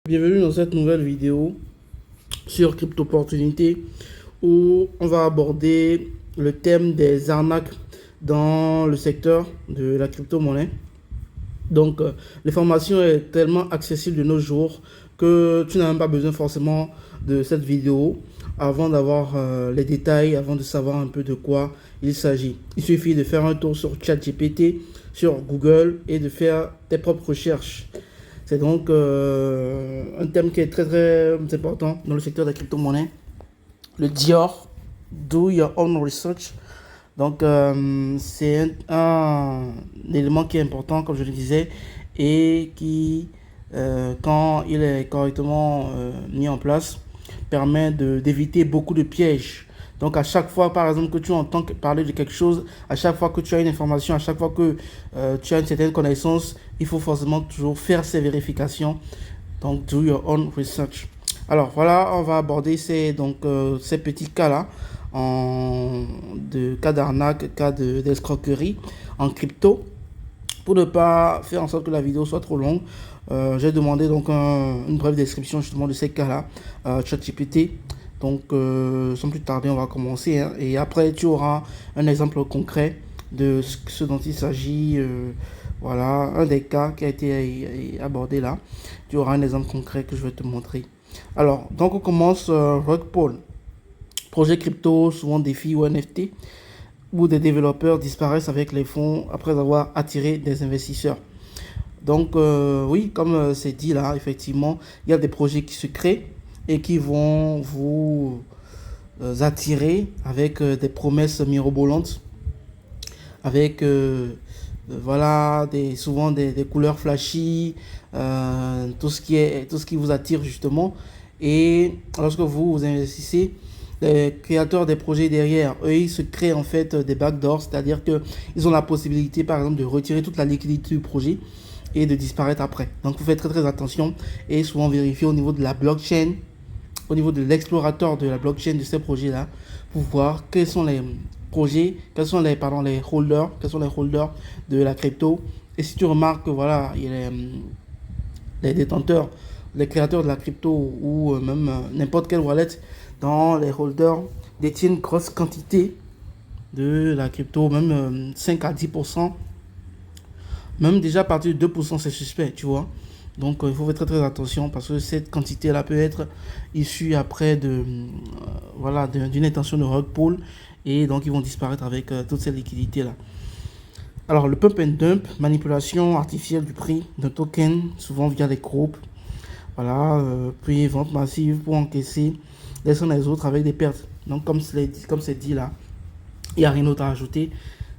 Bienvenue dans cette nouvelle vidéo sur Crypto Opportunité où on va aborder le thème des arnaques dans le secteur de la crypto-monnaie. Donc, l'information est tellement accessible de nos jours que tu n'as même pas besoin forcément de cette vidéo avant d'avoir les détails, avant de savoir un peu de quoi il s'agit. Il suffit de faire un tour sur ChatGPT, sur Google et de faire tes propres recherches. C'est donc un thème qui est très important dans le secteur de la crypto-monnaie. Le DIOR, Do Your Own Research. Donc, c'est un élément qui est important, comme je le disais, et qui, quand il est correctement mis en place, permet d'éviter beaucoup de pièges. Donc, à chaque fois, par exemple, que tu entends parler de quelque chose, à chaque fois que tu as une information, à chaque fois que tu as une certaine connaissance, il faut forcément toujours faire ces vérifications. Donc, do your own research. Alors, voilà, on va aborder ces petits cas-là, de cas d'arnaque, cas d'escroquerie en crypto. Pour ne pas faire en sorte que la vidéo soit trop longue, j'ai demandé donc une brève description justement de ces cas-là, ChatGPT. Donc, sans plus tarder, on va commencer. Hein, et après, tu auras un exemple concret de ce dont il s'agit. Voilà, un des cas qui a été abordé là. Tu auras un exemple concret que je vais te montrer. Alors, donc on commence Rug Pull. Projet crypto, souvent défi ou NFT, où des développeurs disparaissent avec les fonds après avoir attiré des investisseurs. Donc, oui, comme c'est dit là, effectivement, il y a des projets qui se créent et qui vont vous attirer avec des promesses mirobolantes, avec voilà, souvent des couleurs flashy, tout ce qui vous attire justement. Et lorsque vous investissez, les créateurs des projets derrière, eux, ils se créent en fait des backdoors, c'est-à-dire qu'ils ont la possibilité, par exemple, de retirer toute la liquidité du projet et de disparaître après. Donc, vous faites très attention et souvent vérifier au niveau de la blockchain, au niveau de l'explorateur de la blockchain de ces projets-là, pour voir quels sont les projets, quels sont les holders de la crypto. Et si tu remarques que voilà, il y a les détenteurs, les créateurs de la crypto ou même n'importe quelle wallet dans les holders détiennent une grosse quantité de la crypto, même 5 à 10%, même déjà à partir de 2%, c'est suspect, tu vois. Donc, il faut faire très attention parce que cette quantité-là peut être issue après d'une intention de rug pull et donc ils vont disparaître avec toutes ces liquidités-là. Alors, le pump and dump, manipulation artificielle du prix d'un token, souvent via des groupes. Voilà, puis vente massive pour encaisser les uns les autres avec des pertes. Donc, comme c'est dit là, il n'y a rien d'autre à ajouter.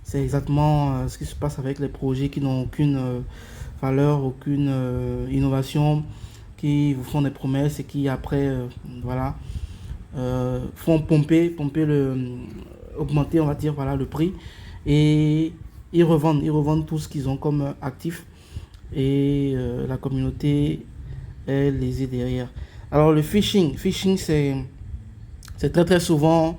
C'est exactement ce qui se passe avec les projets qui n'ont aucune valeur, aucune innovation, qui vous font des promesses et qui après, font augmenter, on va dire, voilà, le prix. Et ils revendent tout ce qu'ils ont comme actif. Et la communauté est lésée derrière. Alors le phishing c'est très souvent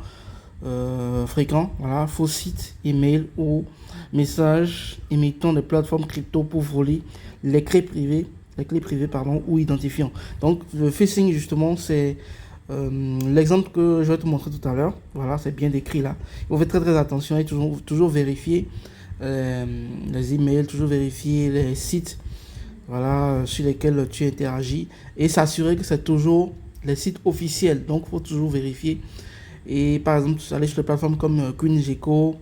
fréquent. Voilà, faux sites, email ou messages imitant des plateformes crypto pour voler les clés privées, ou identifiants. Donc le phishing justement c'est l'exemple que je vais te montrer tout à l'heure. Voilà, c'est bien décrit là. Il faut faire très attention et toujours vérifier les emails, toujours vérifier les sites, voilà, sur lesquels tu interagis et s'assurer que c'est toujours les sites officiels. Donc, il faut toujours vérifier. Et par exemple, aller sur les plateformes comme CoinGecko,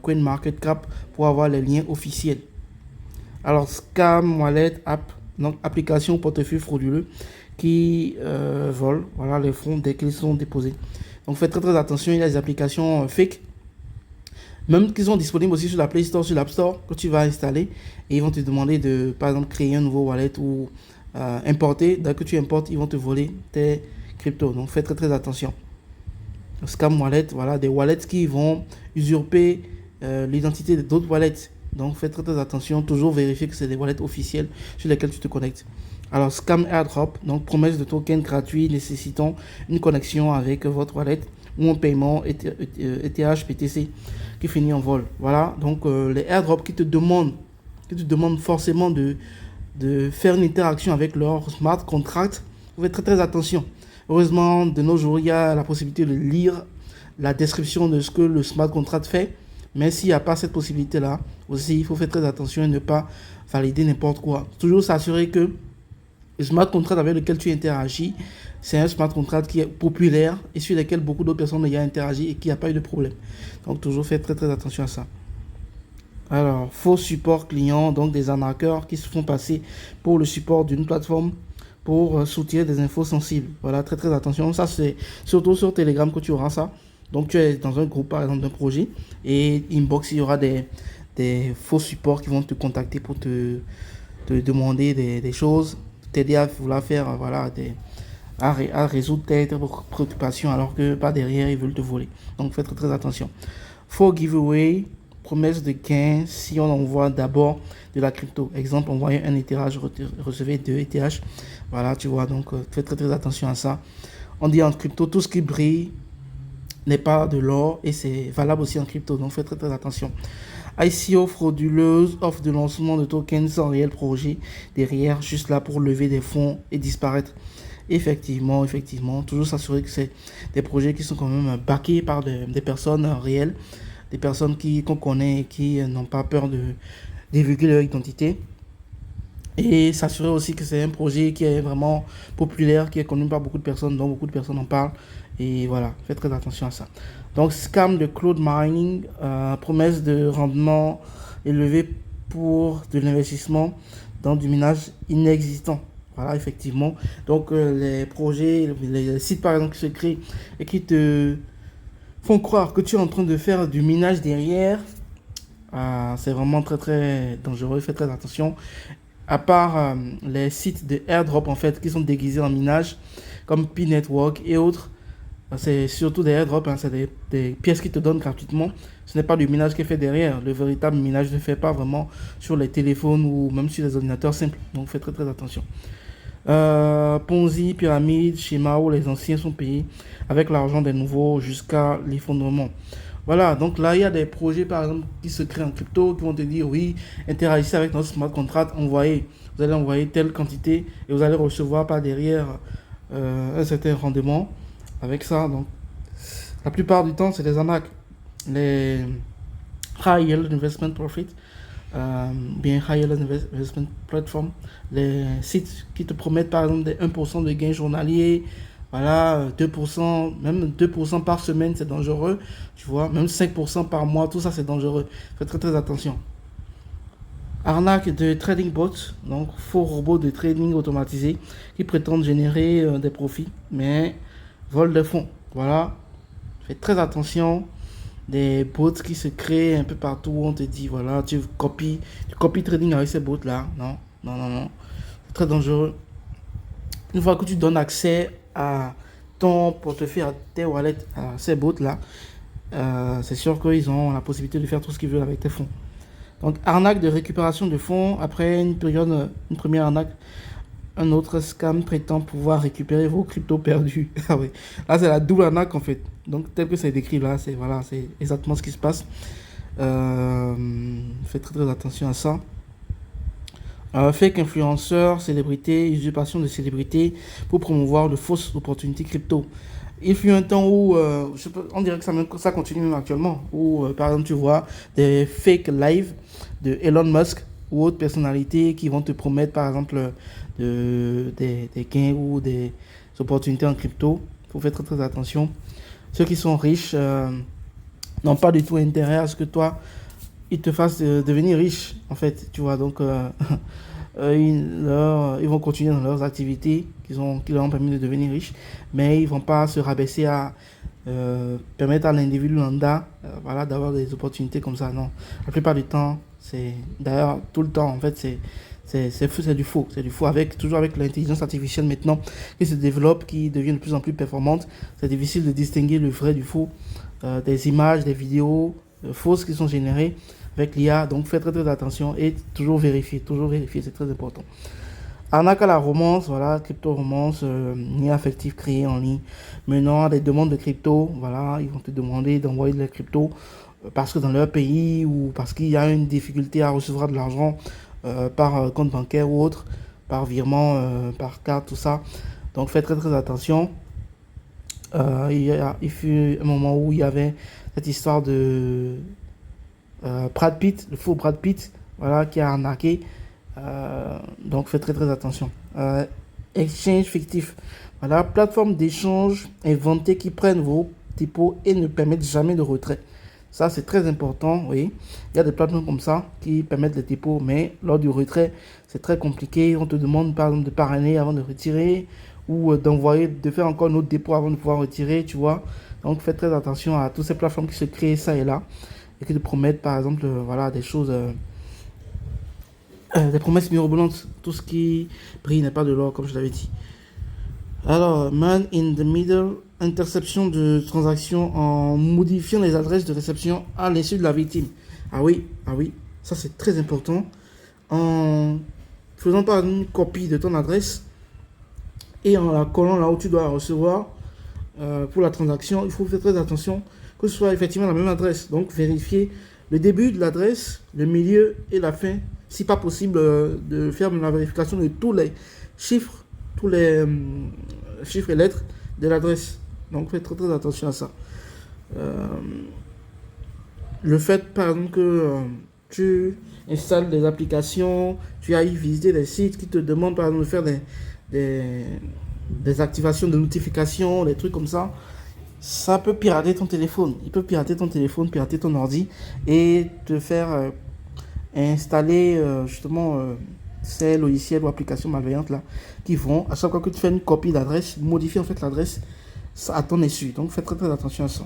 CoinMarketCap pour avoir les liens officiels. Alors, Scam Wallet App, donc application ou portefeuille frauduleux qui volent, voilà, les fonds dès qu'ils sont déposés. Donc, faites très attention. Il y a des applications fake, même qui sont disponibles aussi sur la Play Store, sur l'App Store, que tu vas installer. Et ils vont te demander de, par exemple, créer un nouveau wallet ou importer. Dès que tu importes, ils vont te voler tes cryptos. Donc, faites très attention. Scam wallet, voilà, des wallets qui vont usurper l'identité d'autres wallets. Donc, faites très attention. Toujours vérifier que c'est des wallets officiels sur lesquels tu te connectes. Alors, scam airdrop, donc promesse de token gratuit nécessitant une connexion avec votre wallet ou un paiement ETH, BTC qui finit en vol. Voilà, donc les airdrops qui te demandent forcément de de faire une interaction avec leur smart contract, vous faites très très attention. Heureusement, de nos jours, il y a la possibilité de lire la description de ce que le smart contract fait. Mais s'il n'y a pas cette possibilité-là, aussi, il faut faire très attention et ne pas valider n'importe quoi. Toujours s'assurer que le smart contract avec lequel tu interagis, c'est un smart contract qui est populaire et sur lequel beaucoup d'autres personnes y ont interagi et qui n'a pas eu de problème. Donc, toujours faire très très attention à ça. Alors, faux support client, donc des arnaqueurs qui se font passer pour le support d'une plateforme pour soutirer des infos sensibles. Voilà, très très attention. Ça, c'est surtout sur Telegram que tu auras ça. Donc, tu es dans un groupe, par exemple, d'un projet, et inbox, il y aura des faux supports qui vont te contacter pour te demander des choses, t'aider à vouloir faire, voilà, à résoudre tes préoccupations, alors que pas derrière, ils veulent te voler. Donc, faites très, très attention. Faux giveaway, promesse de gain si on envoie d'abord de la crypto. Exemple, envoyer un ETH, recevez 2 ETH. Voilà, tu vois, donc faites très, très attention à ça. On dit en crypto, tout ce qui brille n'est pas de l'or et c'est valable aussi en crypto, donc faites très très attention. ICO frauduleuse, offre de lancement de tokens sans réel projet derrière, juste là pour lever des fonds et disparaître. Effectivement, toujours s'assurer que c'est des projets qui sont quand même backés par des personnes réelles, des personnes qu'on connaît et qui n'ont pas peur de divulguer leur identité. Et s'assurer aussi que c'est un projet qui est vraiment populaire, qui est connu par beaucoup de personnes, dont beaucoup de personnes en parlent. Et voilà, faites très attention à ça. Donc, scam de cloud mining, promesse de rendement élevé pour de l'investissement dans du minage inexistant. Voilà, effectivement. Donc, les projets, les sites par exemple qui se créent et qui te font croire que tu es en train de faire du minage derrière, c'est vraiment très très dangereux. Faites très attention. À part les sites de airdrop en fait qui sont déguisés en minage comme P-Network et autres, c'est surtout des airdrops, c'est des pièces qui te donnent gratuitement. Ce n'est pas du minage qui est fait derrière. Le véritable minage ne fait pas vraiment sur les téléphones ou même sur les ordinateurs simples. Donc faites très très attention. Ponzi, pyramide, schéma où les anciens sont payés avec l'argent des nouveaux jusqu'à l'effondrement. Voilà, donc là, il y a des projets, par exemple, qui se créent en crypto, qui vont te dire, oui, interagissez avec notre smart contract, vous allez envoyer telle quantité et vous allez recevoir par derrière un certain rendement avec ça. Donc, la plupart du temps, c'est des arnaques. Les High Yield Investment Profit, bien High Yield Investment Platform, les sites qui te promettent, par exemple, des 1% de gains journaliers. Voilà, 2%, même 2% par semaine, c'est dangereux. Tu vois, même 5% par mois, tout ça, c'est dangereux. Faites très, très attention. Arnaque de trading bots, donc faux robots de trading automatisés qui prétendent générer des profits, mais volent des fonds. Voilà, faites très attention. Des bots qui se créent un peu partout, on te dit, voilà, tu copies trading avec ces bots-là. Non, non, non, non. C'est très dangereux. Une fois que tu donnes accès à ton portefeuille, à tes wallets, à ces bots-là, c'est sûr qu'ils ont la possibilité de faire tout ce qu'ils veulent avec tes fonds. Donc, arnaque de récupération de fonds. Après une période, une première arnaque, un autre scam prétend pouvoir récupérer vos cryptos perdus. Ah ouais. Là, c'est la double arnaque en fait. Donc, tel que c'est décrit là, c'est voilà, c'est exactement ce qui se passe. Faites très très attention à ça. Fake influenceur, célébrité, usurpation de célébrité pour promouvoir de fausses opportunités crypto. Il fut un temps où, on dirait que ça continue même actuellement, où par exemple tu vois des fake live de Elon Musk ou autres personnalités qui vont te promettre par exemple des gains ou des opportunités en crypto. Il faut faire très très attention. Ceux qui sont riches n'ont pas du tout intérêt à ce que toi, ils te fassent devenir riche en fait, tu vois. Donc ils vont continuer dans leurs activités qui leur ont permis de devenir riches, mais ils ne vont pas se rabaisser à permettre à l'individu lambda voilà, d'avoir des opportunités comme ça. Non, la plupart du temps, c'est d'ailleurs tout le temps en fait, c'est du faux, toujours avec l'intelligence artificielle maintenant qui se développe, qui devient de plus en plus performante. C'est difficile de distinguer le vrai du faux, des images, des vidéos fausses qui sont générées avec l'IA. Donc faites très très attention et toujours vérifier, c'est très important. Arnaque à la romance, voilà, crypto-romance, lien affectif créé en ligne, menant à des demandes de crypto, voilà, ils vont te demander d'envoyer de la crypto parce que dans leur pays ou parce qu'il y a une difficulté à recevoir de l'argent par compte bancaire ou autre, par virement, par carte, tout ça. Donc faites très très attention. Il fut un moment où il y avait cette histoire de Brad Pitt, le faux Brad Pitt, voilà, qui a arnaqué. Donc faites très très attention. Exchange fictif. Voilà, plateforme d'échange inventée qui prennent vos dépôts et ne permettent jamais de retrait. Ça, c'est très important, oui. Il y a des plateformes comme ça qui permettent les dépôts, mais lors du retrait, c'est très compliqué. On te demande par exemple de parrainer avant de retirer ou d'envoyer, de faire encore un autre dépôt avant de pouvoir retirer, tu vois. Donc, faites très attention à toutes ces plateformes qui se créent ça et là et qui te promettent par exemple, voilà, des choses, des promesses mirobolantes. Tout ce qui brille n'est pas de l'or, comme je l'avais dit. Alors, man in the middle, interception de transactions en modifiant les adresses de réception à l'insu de la victime. Ah oui, ça c'est très important. En faisant par une copie de ton adresse et en la collant là où tu dois la recevoir pour la transaction, il faut faire très attention que ce soit effectivement la même adresse. Donc, vérifier le début de l'adresse, le milieu et la fin. Si pas possible, de faire la vérification de tous les chiffres, tous les chiffres et lettres de l'adresse. Donc faites très, très attention à ça. Le fait par exemple que tu installes des applications, tu ailles visiter des sites qui te demandent par exemple de faire des activations de notifications, des trucs comme ça peut pirater ton téléphone. Il peut pirater ton téléphone, pirater ton ordi et te faire installer justement ces logiciels ou applications malveillantes là qui vont, à chaque fois que tu fais une copie d'adresse, modifier en fait l'adresse à ton insu. Donc faites très très attention à ça.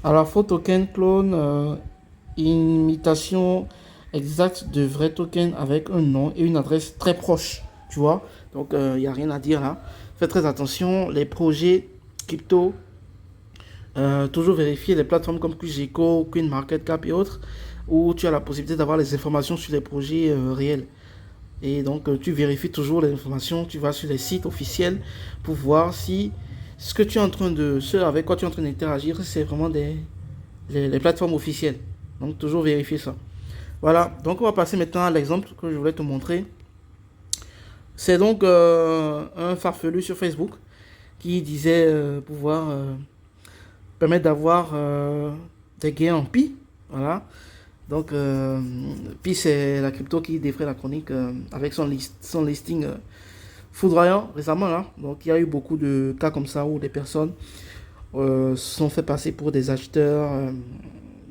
Alors, faux token, clone, imitation exacte de vrai token avec un nom et une adresse très proche. Tu vois, donc il n'y a rien à dire là. Faites très attention. Les projets crypto, toujours vérifier les plateformes comme QGECO, CoinMarketCap et autres, où tu as la possibilité d'avoir les informations sur les projets réels. Et donc, tu vérifies toujours les informations, tu vas sur les sites officiels pour voir si ce que tu es en train de, ce avec quoi tu es en train d'interagir, c'est vraiment les plateformes officielles. Donc, toujours vérifier ça. Voilà, donc on va passer maintenant à l'exemple que je voulais te montrer. C'est donc un farfelu sur Facebook qui disait pouvoir permettre d'avoir des gains en Pi. Voilà. Donc, Pi, c'est la crypto qui défraie la chronique avec son listing foudroyant récemment. Là. Donc, il y a eu beaucoup de cas comme ça où des personnes sont fait passer pour des acheteurs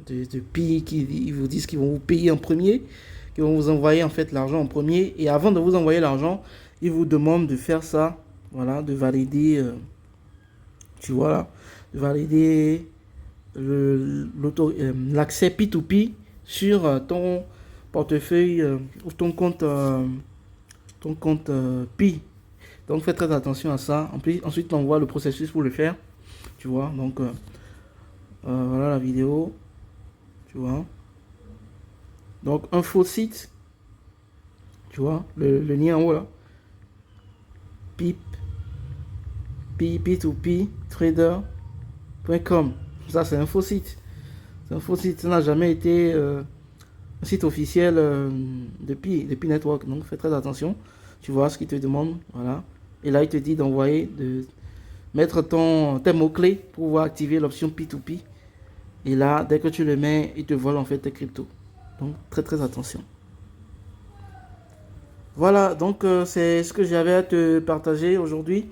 de Pi qui ils vous disent qu'ils vont vous payer en premier, qu'ils vont vous envoyer en fait l'argent en premier. Et avant de vous envoyer l'argent, ils vous demandent de faire ça, voilà, de valider, tu vois là, de valider l'accès P2P sur ton portefeuille ou ton compte Pi. Donc faites très attention à ça. Ensuite on voit le processus pour le faire. Tu vois, donc voilà la vidéo. Tu vois. Donc un faux site. Tu vois, le lien en haut là. P2P trader.com. Ça c'est un faux site. C'est un faux site, ça n'a jamais été un site officiel de Pi Network. Donc fais très attention. Tu vois ce qu'il te demande. Voilà. Et là, il te dit d'envoyer, de mettre tes mots-clés pour pouvoir activer l'option P2P. Et là, dès que tu le mets, il te vole en fait tes cryptos. Donc très très attention. Voilà, donc c'est ce que j'avais à te partager aujourd'hui.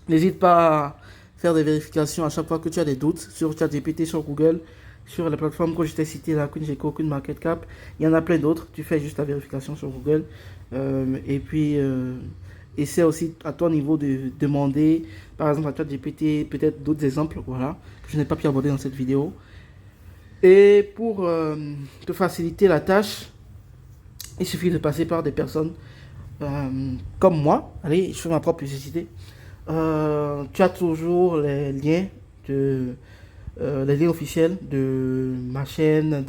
N'hésite pas à faire des vérifications à chaque fois que tu as des doutes sur ChatGPT, sur Google, sur les plateformes que je t'ai citées là, CoinGecko, CoinMarketCap. Il y en a plein d'autres. Tu fais juste la vérification sur Google. Et puis, essaie aussi à ton niveau de demander, par exemple à ChatGPT, peut-être d'autres exemples, voilà, que je n'ai pas pu aborder dans cette vidéo. Et pour te faciliter la tâche, il suffit de passer par des personnes comme moi. Allez, je fais ma propre publicité. Tu as toujours les liens officiels de ma chaîne,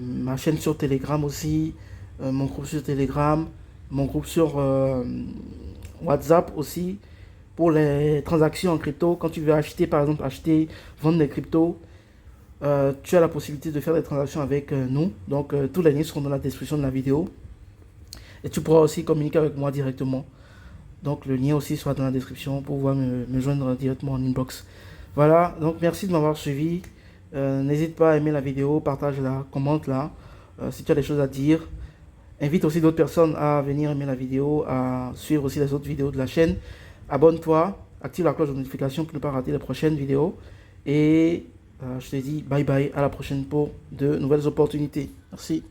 ma chaîne sur Telegram aussi, mon groupe sur Telegram, mon groupe sur WhatsApp aussi, pour les transactions en crypto. Quand tu veux acheter, par exemple, vendre des cryptos, tu as la possibilité de faire des transactions avec nous. Donc, tous les liens seront dans la description de la vidéo. Et tu pourras aussi communiquer avec moi directement. Donc le lien aussi sera dans la description pour pouvoir me joindre directement en inbox. Voilà, donc merci de m'avoir suivi. N'hésite pas à aimer la vidéo, partage-la, commente-la si tu as des choses à dire. Invite aussi d'autres personnes à venir aimer la vidéo, à suivre aussi les autres vidéos de la chaîne. Abonne-toi, active la cloche de notification pour ne pas rater les prochaines vidéos. Et je te dis bye bye, à la prochaine pour de nouvelles opportunités. Merci.